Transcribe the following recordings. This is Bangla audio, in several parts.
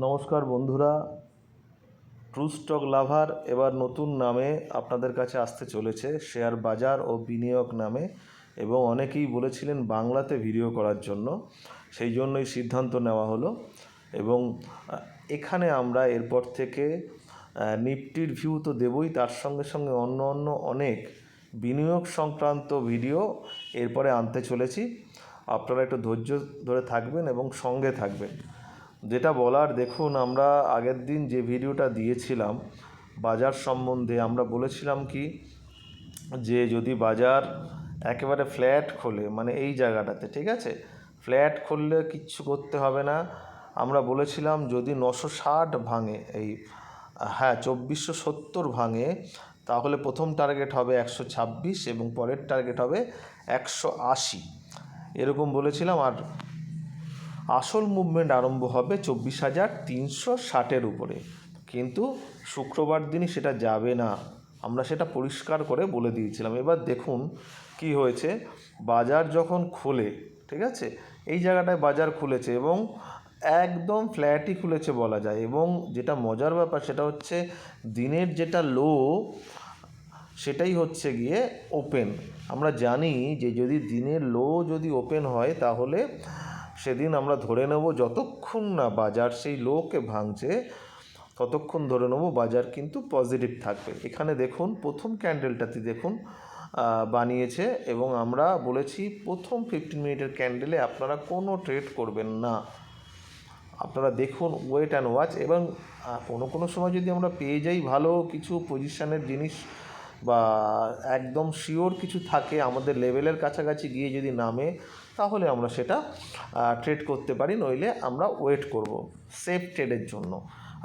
নমস্কার বন্ধুরা, ট্রু স্টক লাভার এবার নতুন নামে আপনাদের কাছে আসতে চলেছে, শেয়ার বাজার ও বিনিয়োগ নামে। এবং অনেকেই বলেছিলেন বাংলাতে ভিডিও করার জন্য, সেই জন্যই সিদ্ধান্ত নেওয়া হলো। এবং এখানে আমরা এরপর থেকে নিফটির ভিউ তো দেবই, তার সঙ্গে সঙ্গে অন্য অনেক বিনিয়োগ সংক্রান্ত ভিডিও এরপরে আনতে চলেছি। আপনারা একটু ধৈর্য ধরে থাকবেন এবং সঙ্গে থাকবেন। যেটা বলার, দেখুন, আমরা আগের দিন যে ভিডিওটা দিয়েছিলাম বাজার সম্বন্ধে, আমরা বলেছিলাম কি যে যদি বাজার একেবারে ফ্ল্যাট খোলে, মানে এই জায়গাটাতে, ঠিক আছে, ফ্ল্যাট খুললে কিচ্ছু করতে হবে না। আমরা বলেছিলাম যদি 960 ভাঙে, এই 2470 ভাঙে, তাহলে প্রথম টার্গেট হবে 126 এবং পরের টার্গেট হবে 180, এরকম বলেছিলাম। আর আসল মুভমেন্ট আরম্ভ হবে 24,360-এর উপরে। কিন্তু শুক্রবার দিনই সেটা যাবে না, আমরা সেটা পরিষ্কার করে বলে দিয়েছিলাম। এবার দেখুন কি হয়েছে, বাজার যখন খোলে, ঠিক আছে, এই জায়গাটায় বাজার খুলেছে এবং একদম ফ্ল্যাটই খুলেছে বলা যায়। এবং যেটা মজার ব্যাপার সেটা হচ্ছে দিনের যেটা লো সেটাই হচ্ছে গিয়ে ওপেন। আমরা জানি যে যদি দিনের লো যদি ওপেন হয় তাহলে সেদিন আমরা ধরে নেব যতক্ষণ না বাজার সেই লোকে ভাঙছে ততক্ষণ ধরে নেব বাজার কিন্তু পজিটিভ থাকবে। এখানে দেখুন প্রথম ক্যান্ডেলটাতে দেখুন বানিয়েছে এবং আমরা বলেছি প্রথম 15 মিনিটের ক্যান্ডেলে আপনারা কোনো ট্রেড করবেন না, আপনারা দেখুন, ওয়েট অ্যান্ড ওয়াচ। এবং কোনো সময় যদি আমরা পেয়ে যাই ভালো কিছু পজিশনের জিনিস বা একদম শিওর কিছু থাকে আমাদের লেভেলের কাছাকাছি গিয়ে যদি নামে, তাহলে আমরা সেটা ট্রেড করতে পারি, নইলে আমরা ওয়েট করব সেফ ট্রেডের জন্য।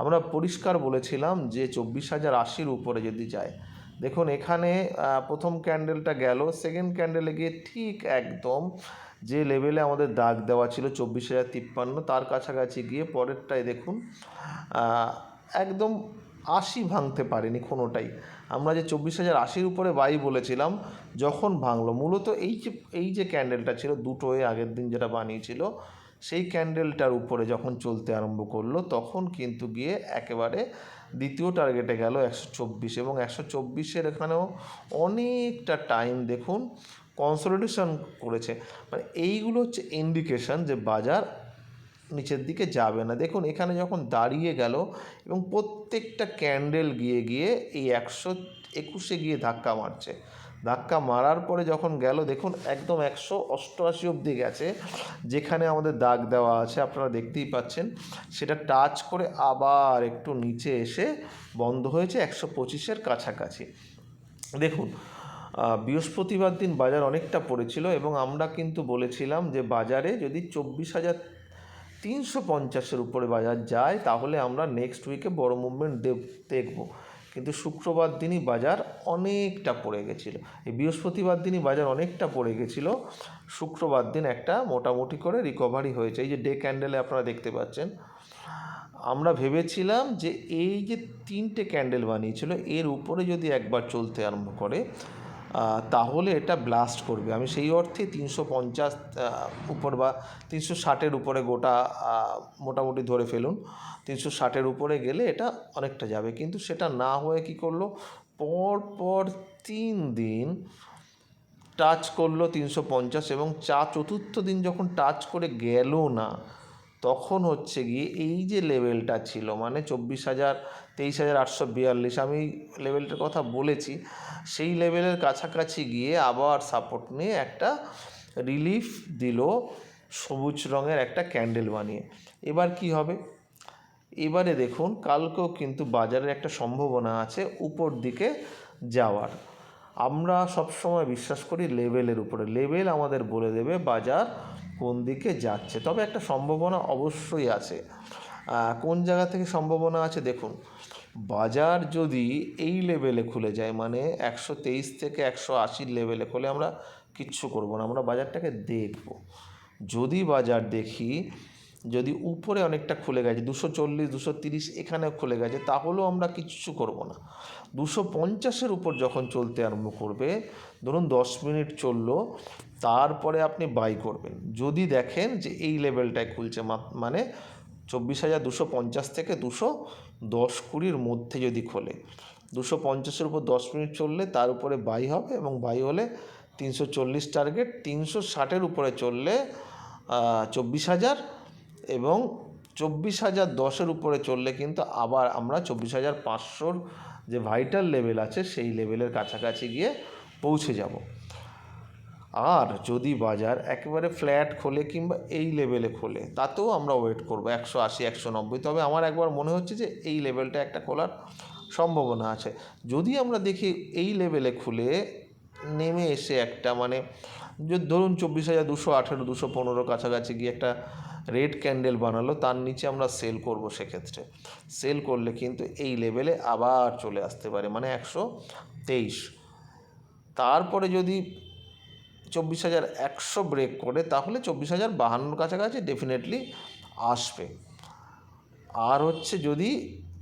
আমরা পরিষ্কার বলেছিলাম যে 24,080-র উপরে যদি যায়, দেখুন এখানে প্রথম ক্যান্ডেলটা গেল, সেকেন্ড ক্যান্ডেলে গিয়ে ঠিক একদম যে লেভেলে আমাদের দাগ দেওয়া ছিল 24,053, তার কাছাকাছি গিয়ে পরেরটায় দেখুন একদম 80 ভাঙতে পারেনি কোনোটাই। আমরা যে 24,080-র উপরে বাই বলেছিলাম, যখন ভাঙলো মূলত এই যে ক্যান্ডেলটা ছিল দুটোয় আগের দিন যেটা বানিয়েছিল, সেই ক্যান্ডেলটার উপরে যখন চলতে আরম্ভ করলো তখন কিন্তু গিয়ে একেবারে দ্বিতীয় টার্গেটে গেল 124। এবং 124-এর এখানেও অনেকটা টাইম দেখুন কনসলিডেশন করেছে। মানে এইগুলো হচ্ছে ইন্ডিকেশন যে বাজার নিচের দিকে যাবে না। দেখুন এখানে যখন দাঁড়িয়ে গেল এবং প্রত্যেকটা ক্যান্ডেল গিয়ে এই 121-এ গিয়ে ধাক্কা মারছে, ধাক্কা মারার পরে যখন গেল দেখুন একদম 188 অবধি গেছে, যেখানে আমাদের দাগ দেওয়া আছে আপনারা দেখতেই পাচ্ছেন। সেটা টাচ করে আবার একটু নিচে এসে বন্ধ হয়েছে 125-এর কাছাকাছি। দেখুন বৃহস্পতিবার দিন বাজার অনেকটা পড়েছিল এবং আমরা কিন্তু বলেছিলাম যে বাজারে যদি 24,350-এর উপরে বাজার যায় তাহলে আমরা নেক্সট উইকে বড় মুভমেন্ট দেখব। কিন্তু শুক্রবার দিনই বাজার অনেকটা পড়ে গেছিলো, এই বৃহস্পতিবার দিনই বাজার অনেকটা পড়ে গেছিলো, শুক্রবার দিন একটা মোটামুটি করে রিকভারি হয়েছে। এই যে ডে ক্যান্ডেলে আপনারা দেখতে পাচ্ছেন, আমরা ভেবেছিলাম যে এই যে 3টে ক্যান্ডেল বানিয়েছিল এর উপরে যদি একবার চলতে আরম্ভ করে তাহলে এটা ব্লাস্ট করবে। আমি সেই অর্থে 350 উপর বা 360-এর উপরে গোটা মোটামুটি ধরে ফেলুন, 360-এর উপরে গেলে এটা অনেকটা যাবে। কিন্তু সেটা না হয়ে কি করলো, পর 3 দিন টাচ করলো 350 এবং চতুর্থ দিন যখন টাচ করে গেল না, তখন হচ্ছে গিয়ে এই যে লেভেলটা ছিল মানে 23,842, আমি লেভেলটার কথা বলেছি, সেই লেভেলের কাছাকাছি গিয়ে আবার সাপোর্ট নিয়ে একটা রিলিফ দিল সবুজ রঙের একটা ক্যান্ডেল বানিয়ে। এবার কি হবে, এবারে দেখুন কালকেও কিন্তু বাজারের একটা সম্ভাবনা আছে উপর দিকে যাওয়ার। আমরা সবসময় বিশ্বাস করি লেভেলের উপরে, লেভেল আমাদের বলে দেবে বাজার কোন দিকে যাচ্ছে। তবে একটা সম্ভাবনা অবশ্যই আছে। কোন জায়গা থেকে সম্ভাবনা আছে দেখুন, বাজার যদি এই লেভেলে খুলে যায় মানে 123 থেকে 180 লেভেলে খুলে, আমরা কিচ্ছু করব না, আমরা বাজারটাকে দেখব। যদি বাজার দেখি যদি উপরে অনেকটা খুলে গেছে 240 230 এখানেও খুলে গেছে, তাহলেও আমরা কিচ্ছু করব না। 250-এর উপর যখন চলতে আরম্ভ করবে, ধরুন 10 মিনিট চললো, তারপরে আপনি বাই করবেন যদি দেখেন যে এই লেভেলটায় খুলছে, মানে 24,250 থেকে 210-20 মধ্যে যদি খোলে, 250-এর উপর 10 মিনিট চললে তার উপরে বাই হবে এবং বাই হলে 340 টার্গেট, 360-এর উপরে চললে 24,000 এবং 24,010-এর উপরে চললে কিন্তু আবার আমরা 24,500-র যে ভাইটাল লেভেল আছে সেই লেভেলের কাছাকাছি গিয়ে পৌঁছে যাব। আর যদি বাজার একেবারে ফ্ল্যাট খোলে কিংবা এই লেভেলে খোলে তাতেও আমরা ওয়েট করব 180, 190। তবে আমার একবার মনে হচ্ছে যে এই লেভেলটা একটা খোলার সম্ভাবনা আছে। যদি আমরা দেখি এই লেভেলে খুলে নেমে এসে একটা মানে যদি ধরুন 24,218, 215 কাছাকাছি গিয়ে একটা রেড ক্যান্ডেল বানালো, তার নিচে আমরা সেল করব। সেক্ষেত্রে সেল করলে কিন্তু এই লেভেলে আবার চলে আসতে পারে, মানে 123। তারপরে যদি 24,100 ব্রেক করে তাহলে 24,052 কাছাকাছি ডেফিনেটলি আসবে। আর হচ্ছে যদি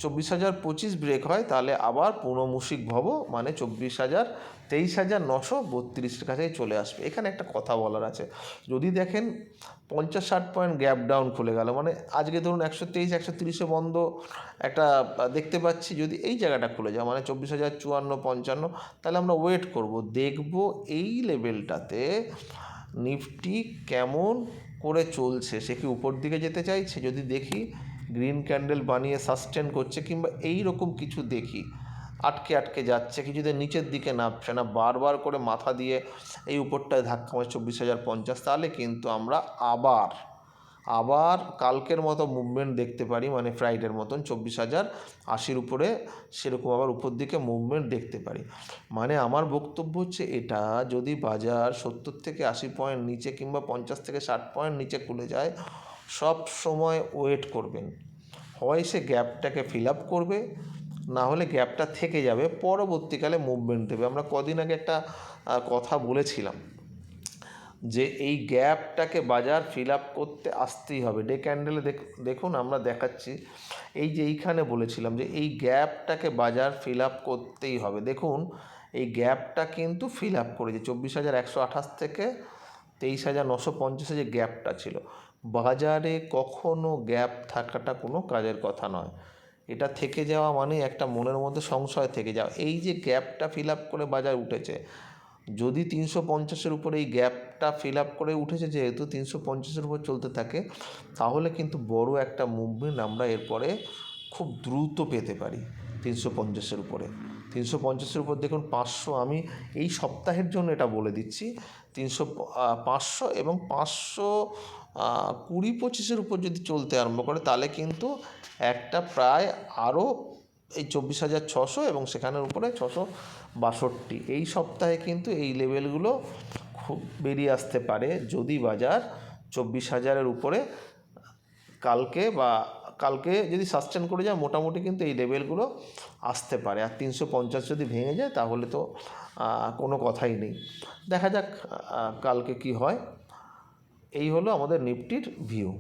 24,025 ব্রেক হয় তাহলে আবার পুনমুষিক ভব, মানে 23,932 কাছে চলে আসবে। এখানে একটা কথা বলার আছে, যদি দেখেন 50-60 পয়েন্ট গ্যাপ ডাউন খুলে গেল, মানে আজকে ধরুন 123, 130-এ বন্ধ একটা দেখতে পাচ্ছি, যদি এই জায়গাটা খুলে যায় মানে 24,054-55, তাহলে আমরা ওয়েট করব, দেখব এই লেভেলটাতে নিফটি কেমন করে চলছে, সে কি উপর দিকে যেতে চাইছে। যদি দেখি গ্রিন ক্যান্ডেল বানিয়ে সাস্টেন করছে কিংবা এই রকম কিছু দেখি আটকে যাচ্ছে, কিছুদের নিচের দিকে নামছে না, বারবার করে মাথা দিয়ে এই উপরটায় ধাক্কা মারছে 24,050, তাহলে কিন্তু আমরা আবার কালকের মতো মুভমেন্ট দেখতে পারি, মানে ফ্রাইডের মতন 24,080-র উপরে সেরকম আবার উপর দিকে মুভমেন্ট দেখতে পারি। মানে আমার বক্তব্য হচ্ছে এটা, যদি বাজার 70 থেকে 80 পয়েন্ট নিচে কিংবা 50 থেকে 60 পয়েন্ট নিচে খুলে যায়, সব সময় ওয়েট করবেন, হয় সে গ্যাপটাকে ফিল আপ করবে, না হলে গ্যাপটা থেকে যাবে, পরবর্তীকালে মুভমেন্ট দেবে। আমরা কদিন আগে একটা কথা বলেছিলাম যে এই গ্যাপটাকে বাজার ফিল আপ করতে আসতেই হবে। ডে ক্যান্ডেলে দেখুন আমরা দেখাচ্ছি, এই যে এইখানে বলেছিলাম যে এই গ্যাপটাকে বাজার ফিল আপ করতেই হবে। দেখুন এই গ্যাপটা কিন্তু ফিল আপ করেছে 24,128 থেকে 23,950 যে গ্যাপটা ছিল। বাজারে কখনো গ্যাপ থাকাটা কোনো কাজের কথা নয়, এটা থেকে যাওয়া মানে একটা মনের মধ্যে সংশয় থেকে যাওয়া। এই যে গ্যাপটা ফিল আপ করে বাজার উঠেছে, যদি 350-এর উপরে এই গ্যাপটা ফিল আপ করে উঠেছে, যেহেতু 350-এর উপর চলতে থাকে, তাহলে কিন্তু বড় একটা মুভমেন্ট আমরা এরপরে খুব দ্রুত পেতে পারি 350-এর উপরে। 350-এর উপর দেখুন 500, আমি এই সপ্তাহের জন্য এটা বলে দিচ্ছি, 500 এবং 520-25-এর উপর যদি চলতে আরম্ভ করে তাহলে কিন্তু একটা প্রায় আরও এই 24,600 এবং সেখানের উপরে 662, এই সপ্তাহে কিন্তু এই লেভেলগুলো খুব বেরিয়ে আসতে পারে যদি বাজার 24,000-এর উপরে কালকে যদি সাস্টেন করে যায়, মোটামুটি কিন্তু এই লেভেলগুলো আসতে পারে। আর 350 যদি ভেঙে যায় তাহলে তো কোনো কথাই নেই। দেখা যাক কালকে কি হয়। এই হলো আমাদের নিফটির ভিউ।